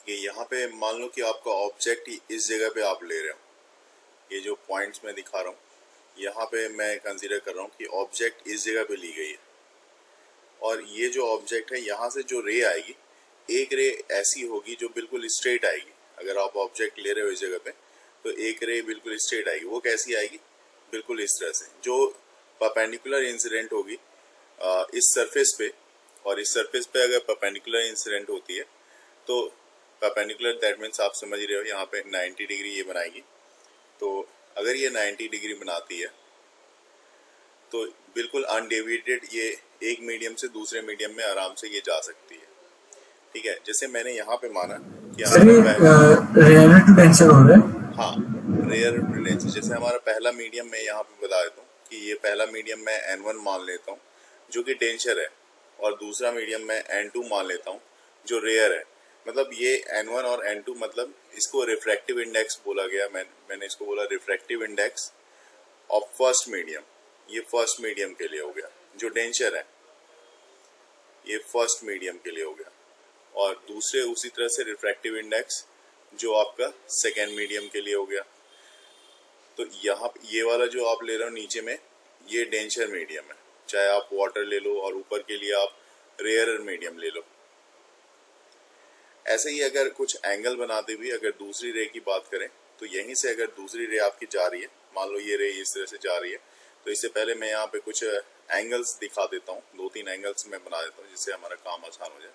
कि यहाँ पे मान लो कि आपका ऑब्जेक्ट इस जगह पे आप ले रहे हो, ये जो पॉइंट्स मैं दिखा रहा हूँ यहाँ पे मैं कंसीडर कर रहा हूँ कि ऑब्जेक्ट इस जगह पे ली गई है, और ये जो ऑब्जेक्ट है यहाँ से जो रे आएगी, एक रे ऐसी होगी जो बिल्कुल स्ट्रेट आएगी। अगर आप ऑब्जेक्ट ले रहे हो इस जगह पे तो एक रे बिल्कुल स्ट्रेट आएगी। वो कैसी आएगी? बिल्कुल इस तरह से, जो परपेंडिकुलर इंसिडेंट होगी इस सरफेस पे, और इस सरफेस पे अगर परपेंडिकुलर इंसिडेंट होती है तो परपेंडिकुलर दैट मीन्स आप समझ रहे हो यहाँ पे 90 डिग्री ये बनाएगी। तो अगर ये 90 डिग्री बनाती है तो बिल्कुल अनडेविएटेड ये एक मीडियम से दूसरे मीडियम में आराम से ये जा सकती है। ठीक है, जैसे मैंने यहाँ पे माना कि रेयर टू डेंसर हो रहा है। हाँ, रेयर टू डेंसर। जैसे हमारा पहला मीडियम मैं यहाँ पे बता देता हूँ कि ये पहला मीडियम मैं N1 मान लेता हूँ जो कि डेंसर है, और दूसरा मीडियम मैं N2 मान लेता हूँ जो रेयर है। मतलब ये N1 और N2 मतलब इसको रिफ्रैक्टिव इंडेक्स बोला गया। मैंने इसको बोला refractive index of first medium. ये फर्स्ट मीडियम के लिए हो गया। जो डेंसर है ये फर्स्ट मीडियम के लिए हो गया, और दूसरे उसी तरह से रिफ्रैक्टिव इंडेक्स जो आपका सेकेंड मीडियम के लिए हो गया। तो यहाँ ये वाला जो आप ले रहे हो नीचे में ये डेंसर मीडियम है, चाहे आप वाटर ले लो और ऊपर के लिए आप रेयर मीडियम ले लो। ऐसे ही अगर कुछ एंगल बनाते हुए अगर दूसरी रे की बात करें तो यहीं से अगर दूसरी रे आपकी जा रही है, मान लो ये रे इस तरह से जा रही है, तो इससे पहले मैं यहाँ पे कुछ एंगल्स दिखा देता हूँ, 2-3 एंगल्स मैं बना देता हूँ जिससे हमारा काम आसान हो जाए।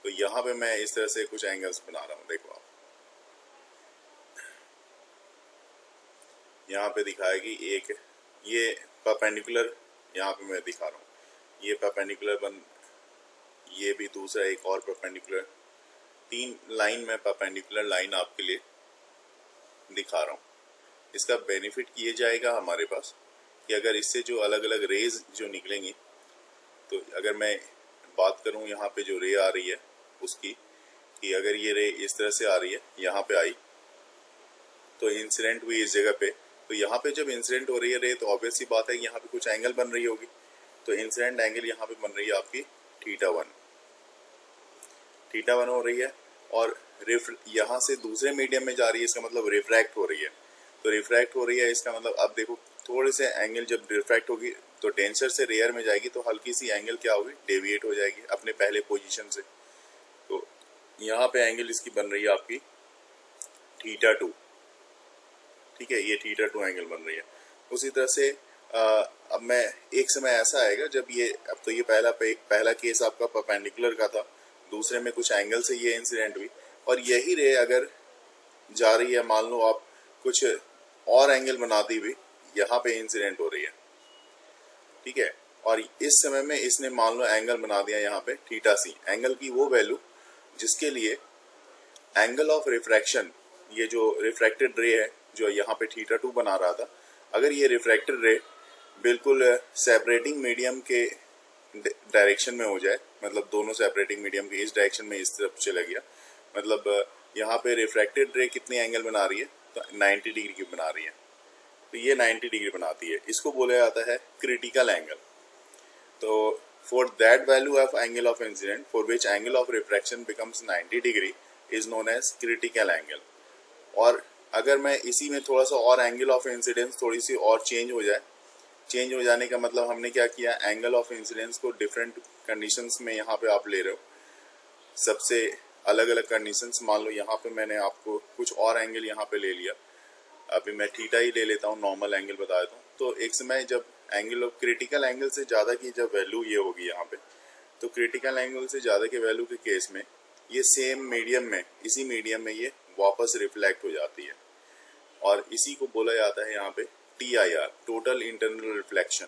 तो यहाँ पे मैं इस तरह से कुछ एंगल्स बना रहा हूँ। देखो आप यहाँ पे दिखाएगी एक ये परपेंडिकुलर, यहाँ पे मैं दिखा रहा हूँ ये परपेंडिकुलर ये भी दूसरा एक और परपेंडिकुलर, 3 लाइन में परपेंडिकुलर लाइन आपके लिए दिखा रहा हूँ। इसका बेनिफिट किए जाएगा हमारे पास कि अगर इससे जो अलग अलग रेज जो निकलेंगी, तो अगर मैं बात करूँ यहाँ पे जो रे आ रही है उसकी, कि अगर ये रे इस तरह से आ रही है यहाँ पे आई तो इंसिडेंट हुई इस जगह पे, तो यहाँ पे जब इंसिडेंट हो रही है रे तो ऑब्वियस सी बात है यहाँ पे कुछ एंगल बन रही होगी। तो इंसिडेंट एंगल यहाँ पे बन रही है आपकी θ1 हो रही है, और यहाँ से दूसरे मीडियम में जा रही है, इसका मतलब रिफ्रैक्ट हो रही है। तो रिफ्रैक्ट हो रही है इसका मतलब अब देखो थोड़े से एंगल जब रिफ्रैक्ट होगी तो डेंसर से रेयर में जाएगी तो हल्की सी एंगल क्या होगी, डेविएट हो जाएगी अपने पहले पोजीशन से। तो यहाँ पे एंगल इसकी बन रही है आपकी θ2। ठीक है, ये θ2 एंगल बन रही है। उसी तरह से अब मैं एक समय ऐसा आएगा जब ये, अब तो ये पहला केस आपका परपेंडिकुलर का था, दूसरे में कुछ एंगल से ये इंसिडेंट हुई, और यही रे अगर जा रही है, मान लो आप कुछ और एंगल बनाती हुई यहाँ पे इंसिडेंट हो रही है। ठीक है, और इस समय में इसने मान लो एंगल बना दिया यहाँ पे θc, एंगल की वो वैल्यू जिसके लिए एंगल ऑफ रिफ्रैक्शन, ये जो रिफ्रैक्टेड रे है जो यहाँ पे θ2 बना रहा था, अगर ये रिफ्रैक्टेड रे बिल्कुल सेपरेटिंग मीडियम के डायरेक्शन में हो जाए, मतलब दोनों सेपरेटिंग मीडियम के इस डायरेक्शन में इस तरफ चला गया, मतलब यहाँ पे रिफ्रैक्टेड रे कितनी एंगल बना रही है, तो 90 डिग्री की बना रही है। तो ये 90 डिग्री बनाती है, इसको बोला जाता है क्रिटिकल एंगल। तो for that value of angle of incident for which angle of refraction becomes 90 degree is known as critical angle. और अगर मैं इसी में थोड़ा सा और एंगल ऑफ इंसिडेंस थोड़ी सी और चेंज हो जाए, चेंज हो जाने का मतलब हमने क्या किया, एंगल ऑफ इंसिडेंस को डिफरेंट कंडीशंस में यहाँ पे आप ले रहे हो, सबसे अलग अलग कंडीशंस। मान लो यहाँ पे मैंने आपको कुछ और एंगल यहाँ पे ले लिया, अभी मैं थीटा ही ले लेता हूँ, नॉर्मल एंगल बता देता हूँ। तो एक समय जब एंगल ऑफ क्रिटिकल एंगल से ज़्यादा की जब वैल्यू ये होगी यहाँ पे, तो क्रिटिकल एंगल से ज़्यादा के वैल्यू के केस में ये सेम मीडियम में, इसी मीडियम में ये वापस रिफ्लेक्ट हो जाती है, और इसी को बोला जाता है यहाँ पे TIR, टोटल इंटरनल रिफ्लेक्शन।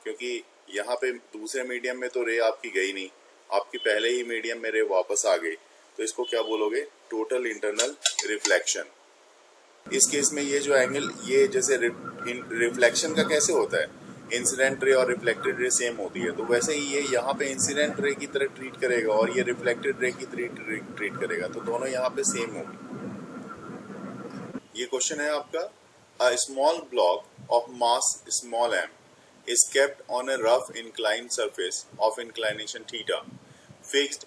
क्योंकि यहाँ पे दूसरे मीडियम में तो रे आपकी गई नहीं, आपकी पहले ही मीडियम में रे वापस आ गई, तो इसको क्या बोलोगे, टोटल इंटरनल रिफ्लेक्शन। इस केस में ये जो एंगल, ये जैसे रिफ्लेक्शन का कैसे होता है, इंसिडेंट रे और रिफ्लेक्टेड रे सेम होती है, तो वैसे ही ये यहाँ पे इंसिडेंट रे की तरह ट्रीट करेगा और ये रिफ्लेक्टेड रे की तरह ट्रीट करेगा, तो दोनों यहाँ पे सेम होगी। ये क्वेश्चन है आपका, a small block of mass small m is kept on a rough inclined surface of inclination theta fixed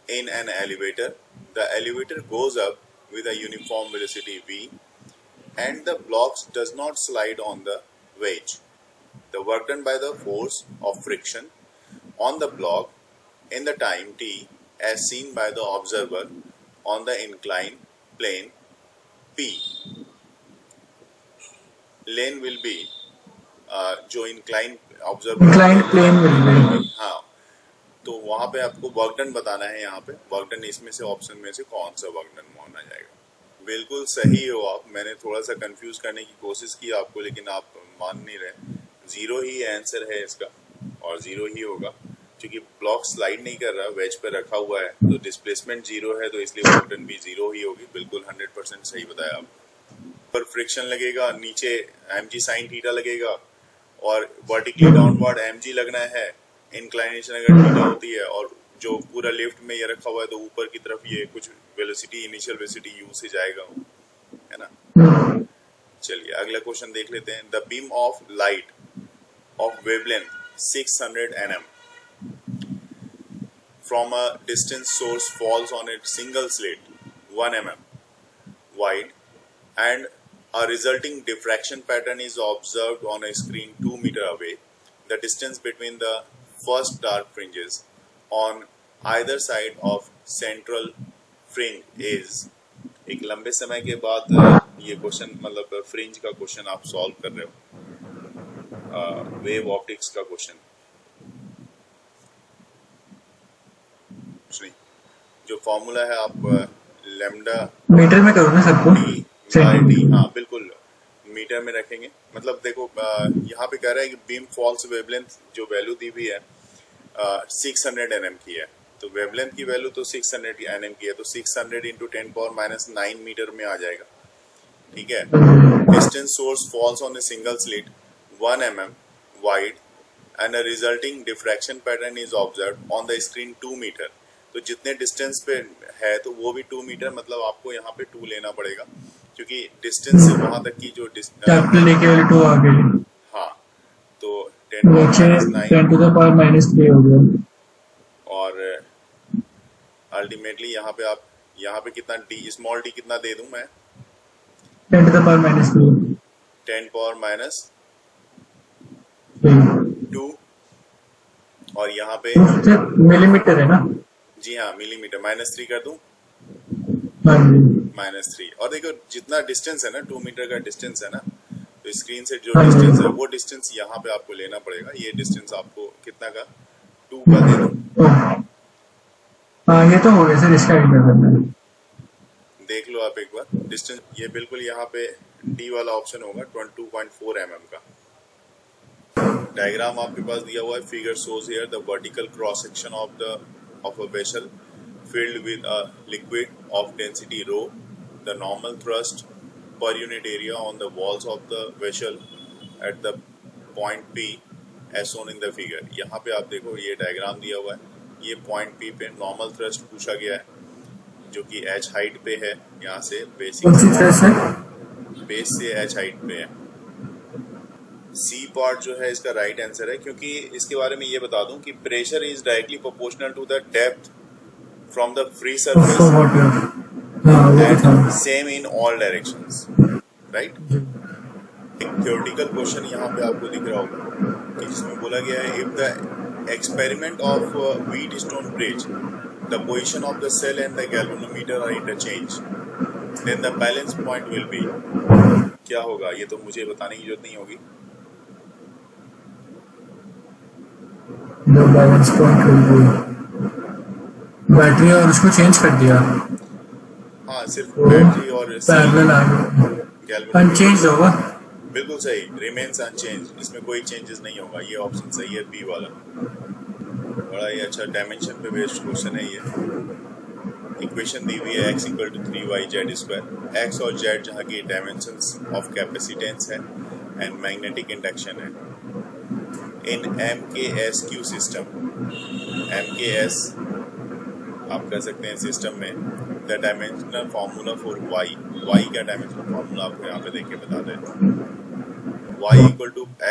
in an elevator the elevator goes up with a uniform velocity v and the blocks does not slide on the wedge. The work done by the force of friction on the block in the time t as seen by the observer on the inclined plane p. Lane will be जो inclined observer inclined plane will be. हाँ, तो वहां पे आपको work done बताना है। यहाँ पे वर्क डन इसमें से ऑप्शन में से कौन सा वर्क डन माना जाएगा। बिल्कुल सही हो आप। मैंने थोड़ा सा कंफ्यूज करने की कोशिश की आपको, लेकिन आप मान नहीं रहे। जीरो ही आंसर है इसका और जीरो ही होगा क्योंकि ब्लॉक स्लाइड नहीं कर रहा, वेज पे रखा हुआ है, तो डिस्प्लेसमेंट जीरो है, तो इसलिए वर्क डन भी जीरो ही होगी। बिल्कुल 100% सही बताया आप। पर फ्रिक्शन लगेगा, नीचे mg sin थीटा लगेगा और वर्टिकली डाउनवर्ड mg लगना है। इंक्लाइनेशन अगर थीटा होती है और जो पूरा लिफ्ट में ये रखा हुआ है तो ऊपर की तरफ ये कुछ वेलोसिटी, इनिशियल वेलोसिटी u से जाएगा, है ना। चलिए अगला क्वेश्चन देख लेते हैं। The beam of light of wavelength 600 nm from a distant source falls on a single slit 1 mm wide and a resulting diffraction pattern is observed on a screen 2 meter away. The distance between the first dark fringes on either side of central fringe is। एक लंबे समय के बाद ये question मतलब fringe का question आप solve कर रहे हो, वेव ऑप्टिक्स का क्वेश्चन। जो फॉर्मूला है आप लैम्डा मीटर में करो ना सबको। हाँ बिल्कुल मीटर में रखेंगे। मतलब देखो यहाँ पे कह रहा है कि बीम फॉल्स वेवलेंथ जो वैल्यू दी हुई है 600 nm की है, तो वेवलेंथ की वैल्यू तो 600 nm की है, तो 600 इंटू 10⁻⁹ मीटर में आ जाएगा। ठीक है। Distance source falls on a single slit 1 mm wide and a resulting diffraction pattern is observed on the screen 2 metre. तो जितने डिस्टेंस पे है तो वो भी 2 मीटर, मतलब आपको यहाँ पे 2 लेना पड़ेगा क्योंकि डिस्टेंस से वहां तक की जो हाँ, तो 10⁻⁹ हो गया। और अल्टीमेटली यहाँ पे आप यहाँ पे कितना डी स्मॉल डी कितना दे दूं मैं 10⁻², और यहाँ पे मिलीमीटर है ना। जी हाँ मिलीमीटर, -3 कर दूं, -3। और देखो जितना डिस्टेंस है ना 2 मीटर का डिस्टेंस है ना, तो स्क्रीन से जो डिस्टेंस है वो डिस्टेंस यहाँ पे आपको लेना पड़ेगा। ये डिस्टेंस आपको कितना का 2 का दे दूं। हाँ ये तो हो गया सर, इसका इंटर करना है। देख लो आप एक बार डिस्टेंस, ये बिल्कुल यहाँ पे डी वाला ऑप्शन होगा 22.4 mm का। डायग्राम आपके पास दिया हुआ है। Figure shows here the vertical cross section of a vessel filled with a liquid of density rho, the normal thrust per unit area on the walls of the vessel at the point P as shown in the figure। यहाँ पे आप देखो ये diagram दिया हुआ है, ये point P पे नॉर्मल थ्रस्ट पूछा गया है जो कि h हाइट पे है, यहाँ से बेस से h हाइट पे है। सी पार्ट जो है इसका राइट आंसर है, क्योंकि इसके बारे में ये बता दूं कि pressure is directly proportional to the depth from the free surface and same in all directions, right. एक थ्योरेटिकल क्वेश्चन यहाँ पे आपको दिख रहा होगा कि जिसमें बोला गया है if the experiment of Wheatstone bridge the position of the cell and the galvanometer are interchange then the balance point will be. क्या होगा ये तो मुझे बताने की जरूरत नहीं होगी। बैलेंस पॉइंट बैटरी और उसको चेंज कर दिया। हाँ सिर्फ बैटरी और पैरेलल आ गया, अनचेंज होगा। बिल्कुल सही, रिमेन्स अनचेंज, इसमें कोई चेंजेस नहीं होगा। ये ऑप्शन सही है बी वाला। बड़ा ही अच्छा डायमेंशन पे बेस्ड क्वेश्चन है ये। इक्वेशन दी हुई है x = 3y/z²। x और z जहाँ की डायमेंशंस ऑफ कैपेसिटेंस है एंड मैग्नेटिक इंडक्शन है। इन MKS सिस्टम, MKS आप कह सकते हैं सिस्टम में, the dimensional formula for y का डायमेंशनल फार्मूला आपको यहाँ पे देख के बता दें। y =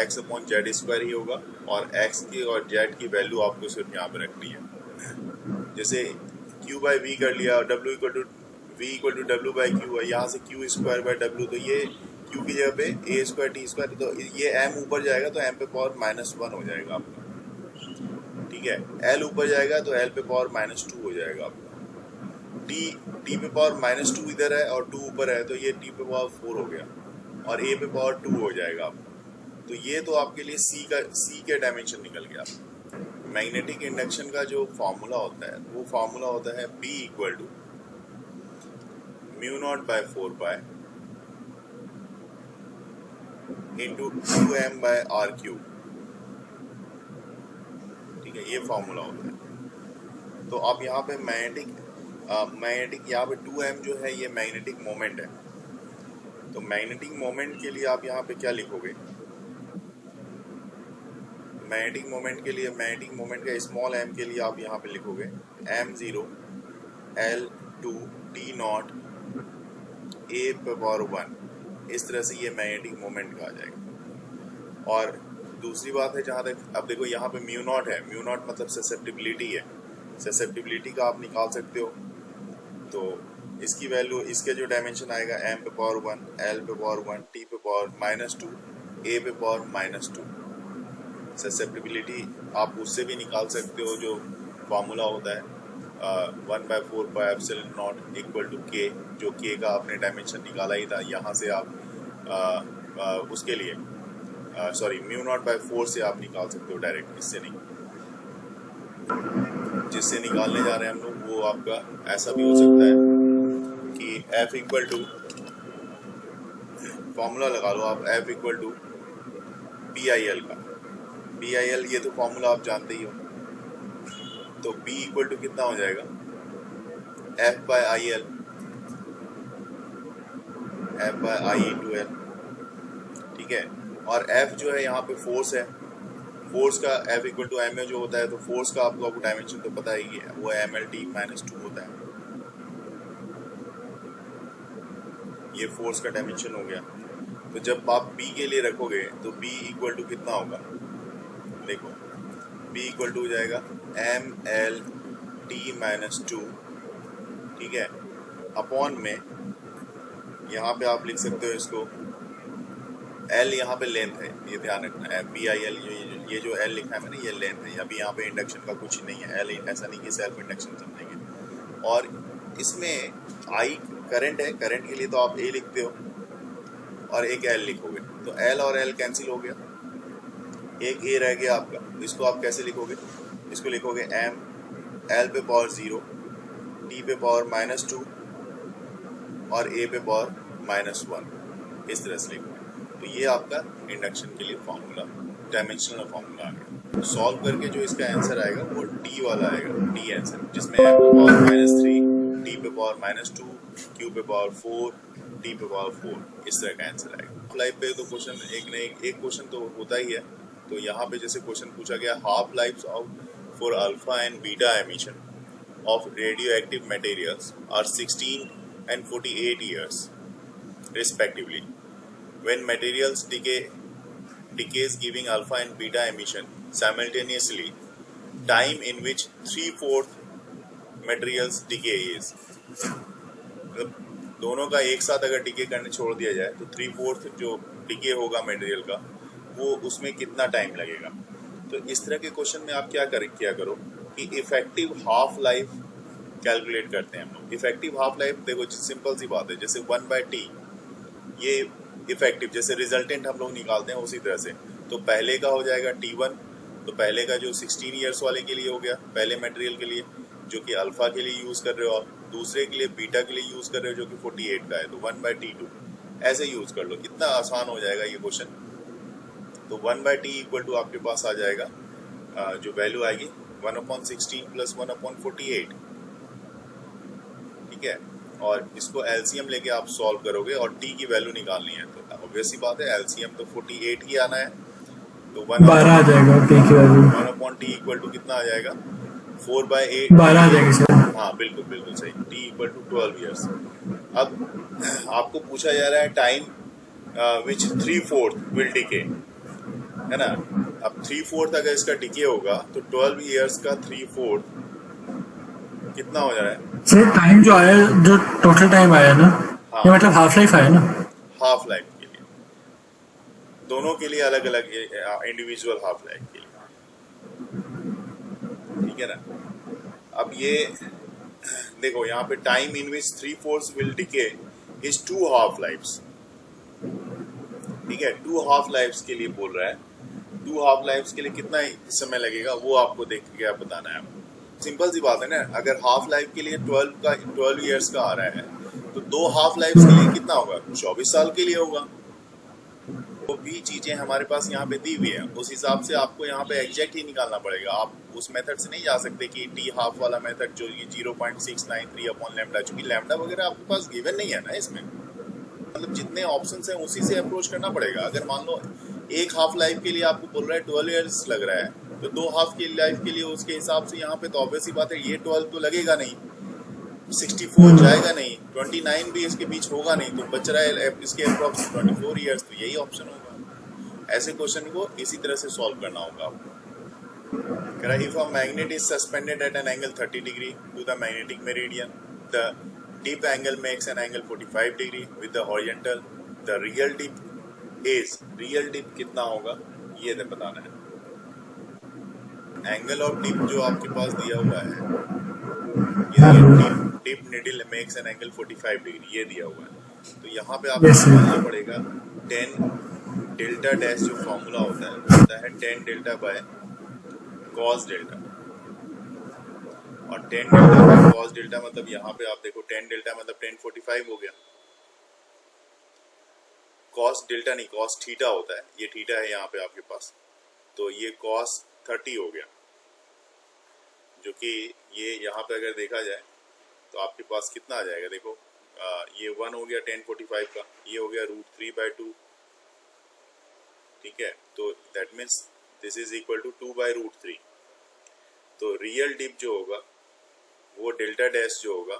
x/z² ही होगा और x की और z की वैल्यू आपको सिर्फ यहाँ पे रखनी है। जैसे Q बाई V कर लिया, W equal to V equal to W by Q है, यहाँ से Q स्क्वायर बाई W, तो ये Q की जगह पे A स्क्वायर T स्क्वायर, तो ये M ऊपर जाएगा तो M पे पावर -1 हो जाएगा आपका, ठीक है। L ऊपर जाएगा तो L पे पावर -2 हो जाएगा आपका, T पे पावर -2 इधर है और 2 ऊपर है, तो ये T पे पावर 4 हो गया और A पे पावर 2 हो जाएगा आपका। तो ये तो आपके लिए C के डायमेंशन निकल गया। मैग्नेटिक इंडक्शन का जो फॉर्मूला होता है वो फॉर्मूला होता है B equal to μ0 by 4 pi into QM by R cube, ठीक है, ये फॉर्मूला होता है। तो आप यहाँ पे मैग्नेटिक यहाँ पे 2m जो है ये मैग्नेटिक मोमेंट है, तो मैग्नेटिक मोमेंट के लिए आप यहाँ पे क्या लिखोगे, मैग्नेटिक मोमेंट के लिए, मैग्नेटिक मोमेंट का स्मॉल m के लिए आप यहाँ पे लिखोगे m0 L2 T0 A पे पावर 1, इस तरह से ये मैग्नेटिक मोमेंट का आ जाएगा। और दूसरी बात है, जहाँ तक अब देखो यहाँ पे μ0 है, μ0 मतलब ससेप्टिबिलिटी है, ससेप्टिबिलिटी का आप निकाल सकते हो, तो इसकी वैल्यू, इसके जो डायमेंशन आएगा m पे पावर 1 L पे पावर 1 T पे पावर -2 A पे पावर -2, ससेप्टिबिलिटी आप उससे भी निकाल सकते हो, जो फार्मूला होता है 1/4 pi epsilon naught equal to K, जो K का आपने डायमेंशन निकाला ही था, यहाँ से आप उसके लिए सॉरी μ0/4 से आप निकाल सकते हो डायरेक्ट, इससे नहीं, जिससे निकालने जा रहे हैं हम लोग वो आपका ऐसा भी हो सकता है कि F इक्वल टू, फॉर्मूला लगा लो आप, F इक्वल टू BIL का, BIL ये तो फॉर्मूला आप जानते ही हो, तो B इक्वल टू कितना हो जाएगा, F by IL, F by I into L, ठीक है। और F जो है यहाँ पे फोर्स है, फोर्स का F इक्वल टू M जो होता है, तो फोर्स का आपको डायमेंशन तो पता ही है, वो MLT -2 होता है, ये फोर्स का डायमेंशन हो गया। तो जब आप B के लिए रखोगे तो B इक्वल टू कितना होगा, देखो B इक्वल टू हो जाएगा MLT -2, ठीक है, अपॉन में यहाँ पे आप लिख सकते हो इसको, L यहाँ पे लेंथ है, ये ध्यान रखना है, BIL ये जो L लिखा है मैंने, ये लेंथ है, अभी यहाँ पे इंडक्शन का कुछ नहीं है, L ऐसा नहीं कि सेल्फ इंडक्शन समझेंगे। और इसमें I करंट है, करंट के लिए तो आप A लिखते हो और एक L लिखोगे, तो L और L कैंसिल हो गया, एक A रह गया आपका, इसको आप कैसे लिखोगे, इसको लिखोगे M L पे पावर 0 T पे पावर -2 और A पे पावर -1, इस तरह से लिखोगे। तो ये आपका इंडक्शन के लिए फॉर्मूला, डायमेंशनल फॉर्मूला आ गया। सॉल्व करके जो इसका आंसर आएगा वो T वाला आएगा, T आंसर, जिसमें M पे पावर -3 T पे पावर -2 Q पे पावर 4 T पे पावर 4, इस तरह का आंसर आएगा। लाइफ पे तो क्वेश्चन एक न एक क्वेश्चन तो होता ही है, तो यहाँ पे जैसे क्वेश्चन पूछा गया, half life of for alpha and beta emission of radioactive materials are 16 and 48 years respectively. When materials decays giving alpha and beta emission simultaneously, time in which 3/4 materials decay is, दोनों का एक साथ अगर decay करने छोड़ दिया जाए तो 3/4 जो डिके होगा मटेरियल का, वो उसमें कितना टाइम लगेगा। तो इस तरह के क्वेश्चन में आप क्या करो कि इफेक्टिव हाफ लाइफ कैलकुलेट करते हैं हम लोग। इफेक्टिव हाफ लाइफ देखो सिंपल सी बात है, जैसे 1/T ये इफेक्टिव, जैसे रिजल्टेंट हम लोग निकालते हैं उसी तरह से, तो पहले का हो जाएगा T1, तो पहले का जो 16 ईयर्स वाले के लिए हो गया, पहले मटेरियल के लिए जो कि अल्फा के लिए यूज कर रहे हो आप, दूसरे के लिए बीटा के लिए यूज कर रहे हो जो कि 48 का है, तो 1/T2 ऐसे यूज कर लो, कितना आसान हो जाएगा ये क्वेश्चन। तो 1/T इक्वल टू आपके पास आ जाएगा, जो वैल्यू आएगी 1/16 प्लस 1/48, ठीक है। और इसको एलसीएम लेके आप सॉल्व करोगे और टी की वैल्यू निकालनी है, तो ऑब्वियस सी बात है एलसीएम तो 48 ही आना है, तो 12 आ जाएगा टी की वैल्यू, 1/T इक्वल टू कितना आ जाएगा 4/8, 12 आ जाएगा सर। हाँ बिल्कुल बिल्कुल सही, T इक्वल टू 12 ईयर्स। अब आपको पूछा जा रहा है टाइम विच 3/4 विल डिके, है ना। अब 3/4 अगर इसका डिके होगा तो 12 ईयर्स का 3/4 कितना हो जा रहा है? सर टाइम जो आया, जो टोटल टाइम आया ना, हाँ, ये मतलब हाफ लाइफ आया ना। हाफ लाइफ के लिए, दोनों के लिए अलग अलग, इंडिविजुअल हाफ लाइफ के लिए, ठीक है ना। अब ये देखो यहाँ पे time in which 3/4 will decay is 2 half lifes, ठीक है। 2 हाफ लाइफ्स के लिए बोल रहा है। 2 हाफ लाइफ्स के लिए कितना समय लगेगा वो आपको देख के आप बताना है आपको। सिंपल सी बात है ना, अगर हाफ लाइफ के लिए 12 ईयर्स का आ रहा है तो 2 हाफ लाइफ्स के लिए कितना होगा? 24 साल के लिए होगा। तो भी चीजें हमारे पास यहाँ पे दी हुई है, उस हिसाब से आपको यहाँ पे एग्जैक्ट ही निकालना पड़ेगा। आप उस मेथड से नहीं जा सकते कि टी हाफ वाला मेथड जो ये 0.693 अपॉन लैम्डा, चूंकि लैम्डा वगैरह आपके पास गिवन नहीं है ना इसमें, मतलब जितने ऑप्शंस हैं उसी से अप्रोच करना पड़ेगा। अगर मान लो एक हाफ लाइफ के लिए आपको बोल रहा है 12 ईयर्स लग रहा है, तो 2 हाफ की लाइफ के लिए उसके हिसाब से यहाँ पे तो ऑब्वियस ही बात है, ये 12 तो लगेगा नहीं, 64 जाएगा नहीं, 29 भी इसके बीच होगा नहीं, तो बच रहा है इसके अप्रॉक्स 24 ईयर्स, तो यही ऑप्शन होगा। ऐसे क्वेश्चन को इसी तरह से सॉल्व करना होगा आपको। कह रहा if a magnet is suspended at an angle 30 degree to the magnetic meridian, the dip angle makes an angle 45 degree with the horizontal, the real dip is, real dip कितना होगा ये तो बताना है। एंगल ऑफ डिप जो आपके पास दिया हुआ है, ये dip needle makes an angle 45 degree ये दिया हुआ है, तो यहाँ पे आपको समझना पड़ेगा 10 डेल्टा डैश जो फॉर्मूला होता है 10 डेल्टा बाय कॉस डेल्टा, और 10 डेल्टा बाय कॉस डेल्टा मतलब यहाँ पे आप देखो 10 डेल्टा मतलब 1045 हो गया। कॉस डेल्टा नहीं, कॉस थीटा होता है, ये थीटा है यहाँ पे आपके पास, तो ये कॉस 30 हो गया, जो कि ये यहाँ पे अगर देखा जाए तो आपके पास कितना आ जाएगा, देखो ये 1 हो गया 1045 का, ये हो गया √3/2, ठीक है। तो that means this is equal to 2/√3। तो रियल डिप जो होगा वो डेल्टा डैश जो होगा,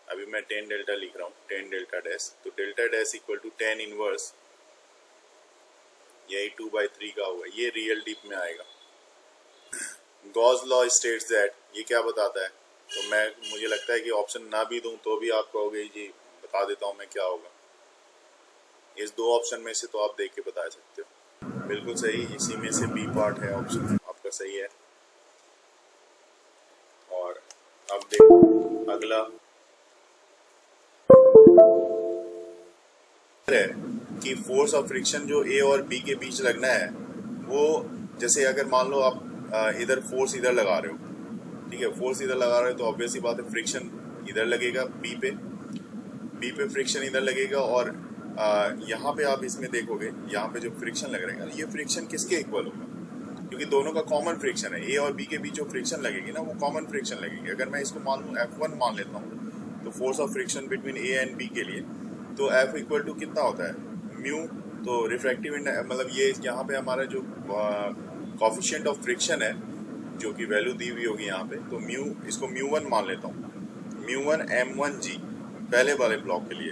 अभी मैं 10 डेल्टा लिख रहा हूँ, 10 डेल्टा डैश, तो delta dash equal to 10 inverse, यही 2/3 का होगा, ये रियल डिप में आएगा। गॉस लॉ स्टेट्स दैट, ये क्या बताता है, तो मुझे लगता है कि ऑप्शन ना भी दूं तो भी आप कहोगे जी बता देता हूँ मैं क्या होगा। इस 2 ऑप्शन में से तो आप देख के बता सकते हो। बिल्कुल सही, इसी में से बी पार्ट है ऑप्शन आपका सही है। और अब देखो अगला है कि फोर्स ऑफ फ्रिक्शन जो ए और बी के बीच लगना है, वो जैसे अगर मान लो आप इधर फोर्स इधर लगा रहे हो, ठीक है, फोर्स इधर लगा रहे हो तो ऑब्वियस ही बात है फ्रिक्शन इधर लगेगा बी पे फ्रिक्शन इधर लगेगा, और यहाँ पे आप इसमें देखोगे यहाँ पे जो फ्रिक्शन लग रहेगा ये फ्रिक्शन किसके इक्वल होगा, क्योंकि दोनों का कॉमन फ्रिक्शन है, ए और बी के बीच जो फ्रिक्शन लगेगी ना वो कॉमन फ्रिक्शन लगेगी। अगर मैं इसको मान लूँ F1 मान लेता हूँ, तो force of friction between A and B के लिए, तो F इक्वल टू कितना होता है म्यू, तो रिफ्रैक्टिव मतलब ये यहाँ पे हमारा जो कॉफिशिएंट ऑफ फ्रिक्शन है जो कि वैल्यू दी हुई होगी यहाँ पे, तो म्यू, इसको म्यू1 मान लेता हूँ, म्यू1 m1g पहले वाले ब्लॉक के लिए,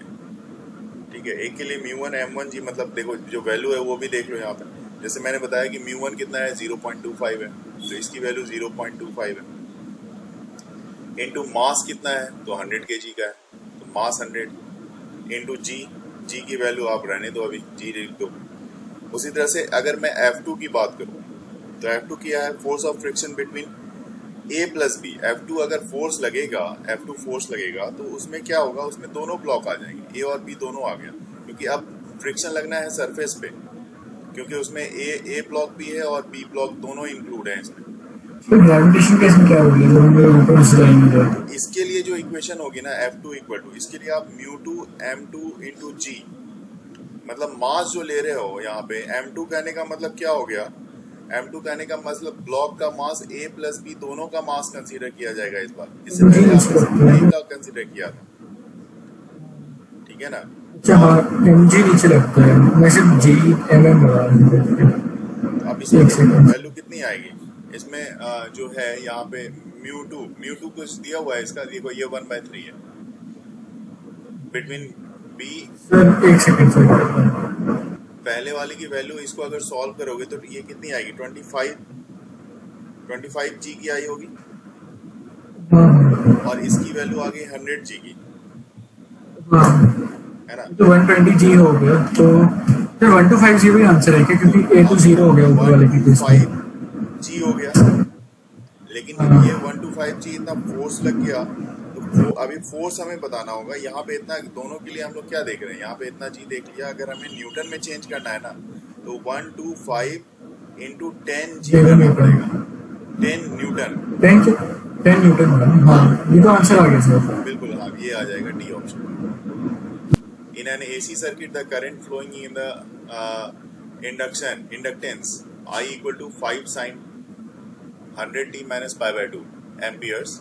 ठीक है। एक के लिए म्यू1 m1g मतलब देखो जो वैल्यू है वो भी देख लो यहाँ पे, जैसे मैंने बताया कि म्यू1 कितना है 0.25 है, तो इसकी वैल्यू 0.25 है, इनटू मास कितना है तो 100 kg का है, तो मास 100 इनटू जी की वैल्यू आप रहने दो, अभी जी लिख दो। उसी तरह से अगर मैं F2 की बात करूं तो F2 क्या है, force of friction between A plus B. F2 अगर फोर्स लगेगा, F2 फोर्स लगेगा तो उसमें क्या होगा, उसमें दोनों ब्लॉक आ जाएंगे, A और B दोनों आ गया, क्योंकि अब फ्रिक्शन लगना है सरफेस पे, क्योंकि उसमें A ब्लॉक भी है और B ब्लॉक दोनों इंक्लूड है इसमें। ग्रेविटेशन केस में क्या होगी, इसके लिए जो इक्वेशन होगी ना F2 इक्वल टू, इसके लिए आप म्यू2 m2 इंटू जी, मतलब मास जो ले रहे हो यहाँ पे, m2 कहने का मतलब क्या हो गया, m2 कहने का मतलब ब्लॉक का मास A प्लस बी दोनों का मास कंसीडर किया जाएगा इस बार, इससे पहले आपने A का कंसीडर किया था, ठीक है ना। अच्छा हाँ, mg नीचे लगता है, मैं सिर्फ g mm लगा रहा हूँ। अब इसमें वैल्यू कितनी आएगी, इसमें जो है यहाँ पे म्यू2 कुछ दिया हुआ है इसका, देखो ये 1/3 है बिटवीन बी। एक सेकंड सर, पहले वाले की वैल्यू इसको अगर सॉल्व करोगे तो ये कितनी आएगी, 25 जी की आई होगी, और इसकी वैल्यू आ गई 100G की, हाँ है ना। तो 120G हो गया, तो फिर 1250 ही आंसर है क्या, क्योंकि A to 0 हो गया ऊपर वाले की केस में। 125G हो गया, लेकिन जब ये 125G इतना फोर्स लग गया तो अभी फोर्स हमें बताना होगा। यहाँ पे इतना, दोनों के लिए हम लोग क्या देख रहे हैं, यहाँ पे इतना G देख लिया, अगर हमें न्यूटन में चेंज करना है ना तो 125 into 10G करना पड़ेगा, 10 न्यूटन। 10 न्यूटन होगा ना। हाँ ये तो आंसर आ गया सर। बिल्कुल हाँ, ये आ जाएगा D option. In an AC circuit the current flowing in the inductance I equal to 5 sin 100t minus pi by 2 amperes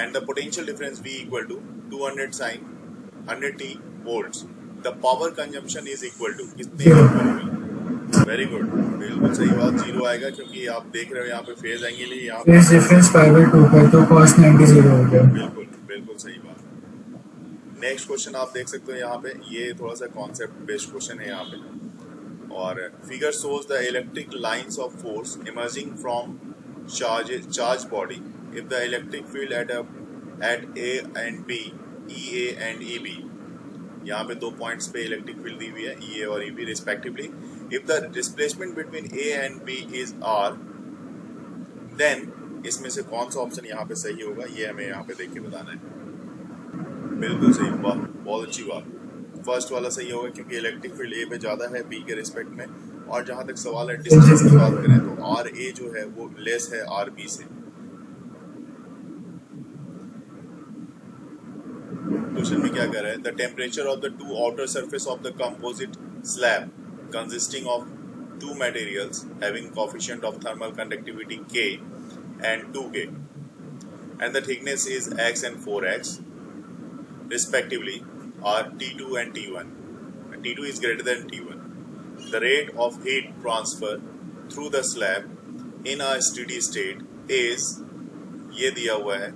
and the potential difference V equal to 200 sin 100t volts. The power consumption is equal to कितने होगा? Very good, बिल्कुल सही बात, 0 आएगा, क्योंकि आप देख रहे हो यहाँ पे फेज एंगल ही यहाँ फेज डिफरेंस पाई बाय 2 का, तो cos 90 0 हो गया। बिल्कुल बिल्कुल सही बात। नेक्स्ट क्वेश्चन आप देख सकते हो यहाँ पे, ये थोड़ा सा कॉन्सेप्ट बेस्ड क्वेश्चन है यहाँ पे। और figure shows the electric lines of force emerging from charge body if the electric field at A and B, EA and EB, यहाँ पे 2 पॉइंट्स पे इलेक्ट्रिक फील्ड दी हुई है EA और EB respectively. If the displacement between A and B is R, then इसमें से कौन सा ऑप्शन यहाँ पे सही होगा, ये हमें यहाँ पे देख के बताना है। बिल्कुल सही, वाह बहुत अच्छी बात। फर्स्ट वाला सही होगा, क्योंकि इलेक्ट्रिक फील्ड A पे ज्यादा है B के रिस्पेक्ट में, और जहां तक सवाल है डिस्टेंस की बात करें तो RA जो है वो लेस है RB से। क्वेश्चन में क्या कर रहा है, the temperature of the two outer surface of the composite slab consisting of two materials having coefficient of thermal conductivity K and 2K and the thickness is X and 4X respectively are T2 and T1. T2 is greater than T1. The rate of heat transfer through the slab in a steady state is, ये दिया हुआ है,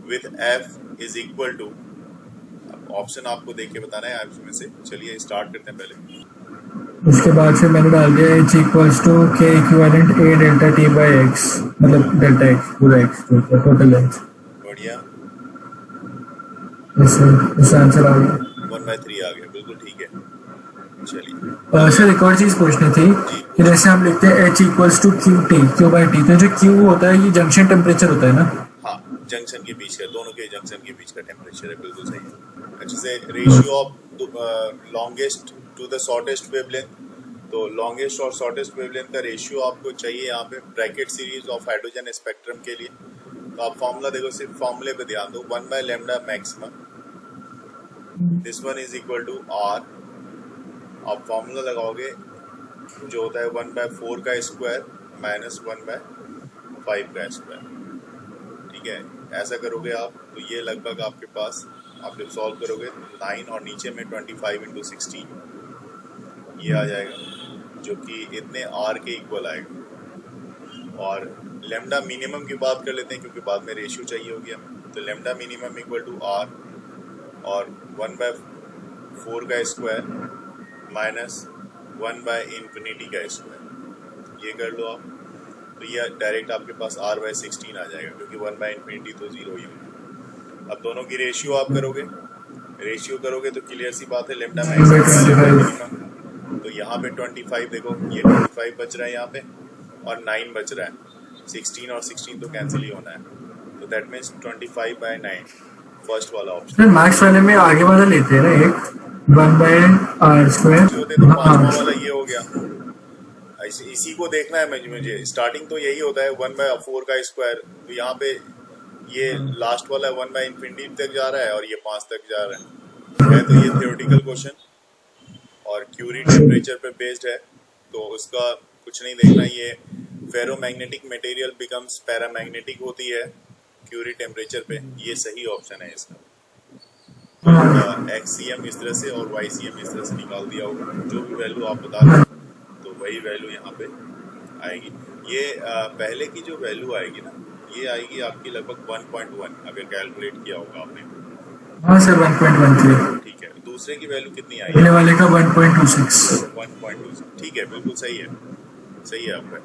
with F is equal to, option आपको देख के बताना है इसमें से। चलिए स्टार्ट करते हैं पहले। उसके बाद फिर मैंने डाल दिया H equals to K equivalent A delta T by X, मतलब डेल्टा X पूरा X टोटल लेंथ। बढ़िया, इससे आंसर आ गया, 1/3 आ गया, बिल्कुल ठीक है। चलिए सर एक और चीज पूछनी थी कि जैसे हम लिखते हैं H equals to Q by T, तो जो Q होता है ये जंक्शन टेम्परेचर होता है ना? हाँ, जंक्शन के बीच का, दोनों के जंक्शन के बीच का टेम्परेचर है, बिल्कुल सही है। अच्छे से ratio of longest to the shortest wavelength, तो लॉन्गेस्ट और शॉर्टेस्ट वेवलेंथ का रेशियो आपको चाहिए यहाँ पे bracket series of hydrogen spectrum के लिए। तो आप फॉर्मूला देखो, सिर्फ फॉर्मूले पे ध्यान दो, 1/λ maximum, this one is equal to R। आप फॉर्मूला लगाओगे जो होता है 1/4 का स्क्वायर माइनस 1/5 का स्क्वायर, ठीक है। ऐसा करोगे आप तो ये लगभग आपके पास, आप जब सॉल्व करोगे 9 और नीचे में 25 into 16 ये आ जाएगा, जो कि इतने R के इक्वल आएगा। और लेमडा मिनिमम की बात कर लेते हैं, क्योंकि बाद में रेशियो चाहिए होगी हमें। तो lambda minimum equal to R और 1/4 का स्क्वायर माइनस 1/∞ का स्क्वायर, ये कर लो आप। तो ये डायरेक्ट आपके पास R/16 आ जाएगा, क्योंकि 1/∞ तो 0 ही होगा। अब दोनों की रेशियो आप करोगे, रेशियो करोगे तो क्लियर सी बात है, लेमडा मैक्सिमम। तो यहाँ पे 25 देखो, ये 25 बच रहा है यहाँ पे, और 9 बच रहा है, 16 और 16 तो कैंसिल ही होना है, तो दैट मीन्स 25/9, फर्स्ट वाला ऑप्शन। मैक्स वाले में आगे वाला लेते हैं ना, एक 1/r², जो होते तो पांचवा वाला ये हो गया। इसी को देखना है मुझे, स्टार्टिंग तो यही होता है 1/4 का स्क्वायर, तो यहाँ पे ये लास्ट वाला 1/∞ तक जा रहा है और ये 5 तक जा रहा है। तो ये थ्योरेटिकल क्वेश्चन और क्यूरी टेम्परेचर पे बेस्ड है, तो उसका कुछ नहीं देखना। ये फेरोमैग्नेटिक मटेरियल बिकम्स पैरामैग्नेटिक होती है क्यूरी टेम्परेचर पे, ये सही ऑप्शन है इसका। तो XCM इस तरह से और YCM इस तरह से निकाल दिया होगा, जो भी वैल्यू आप बता रहे तो वही वैल्यू यहाँ पे आएगी। ये पहले की जो वैल्यू आएगी ना, ये आएगी आपकी लगभग 1.1 अगर कैलकुलेट किया होगा आपने। हाँ सर 1.13, ठीक है। दूसरे की वैल्यू कितनी आई? पहले वाले का 1.26। 1.26, ठीक है, बिल्कुल सही है, सही है आपका।